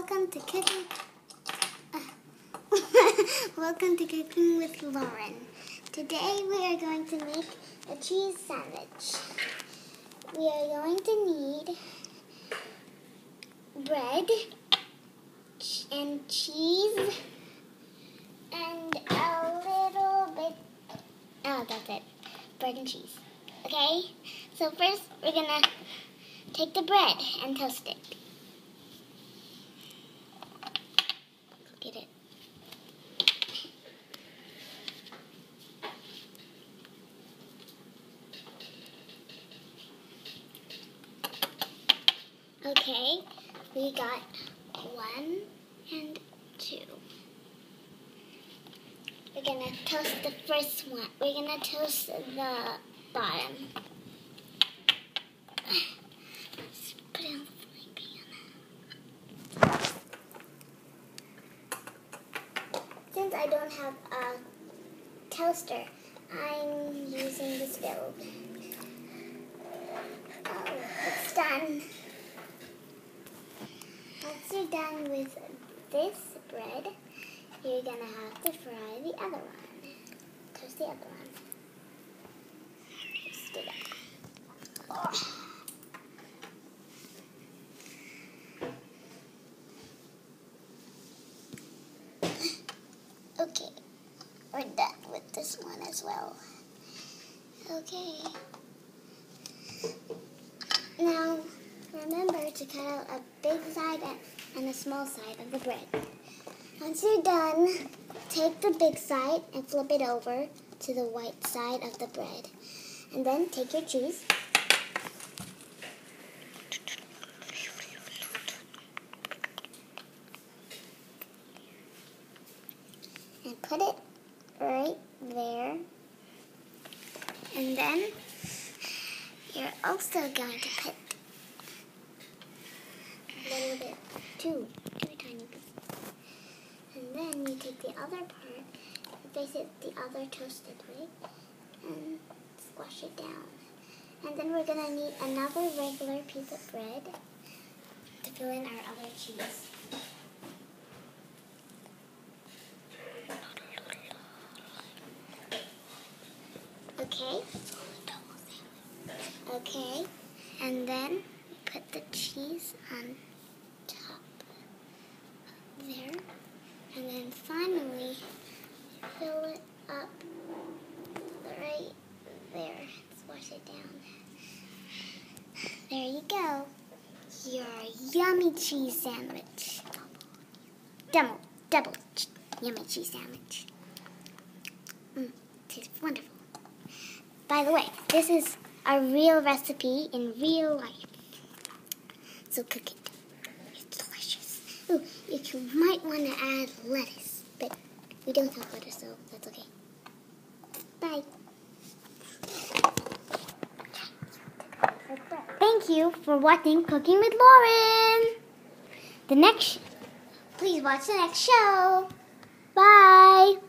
welcome to Cooking. Welcome to Cooking with Lauren. Today we are going to make a cheese sandwich. We are going to need bread and cheese and a little bit. Oh, that's it. Bread and cheese. Okay? So first we're gonna take the bread and toast it. Get it. Okay, we got 1 and 2. We're gonna toast the first one. We're gonna toast the bottom. Let's put it on the frying pan. Since I don't have a toaster, I'm using the stove. Oh, it's done. Once you're done with this bread, you're going to have to fry the other one. Toast the other one. Toast it up. Oh. Okay, we're done with this one as well. Okay. Now, remember to cut out a big side and a small side of the bread. Once you're done, take the big side and flip it over to the white side of the bread. And then take your cheese. And put it right there. And then you're also going to put a little bit, two tiny pieces. And then you take the other part, place it the other toasted way, and squash it down. And then we're going to need another regular piece of bread to fill in our other cheese. Okay, and then put the cheese on top there, and then finally fill it up right there. Squash it down. There you go. Your yummy cheese sandwich. Double yummy cheese sandwich. Tastes wonderful. By the way, this is a real recipe in real life. So cook it. It's delicious. Ooh, you might want to add lettuce, but we don't have lettuce, so that's okay. Bye. Thank you for watching Cooking with Lauren. Please watch the next show. Bye.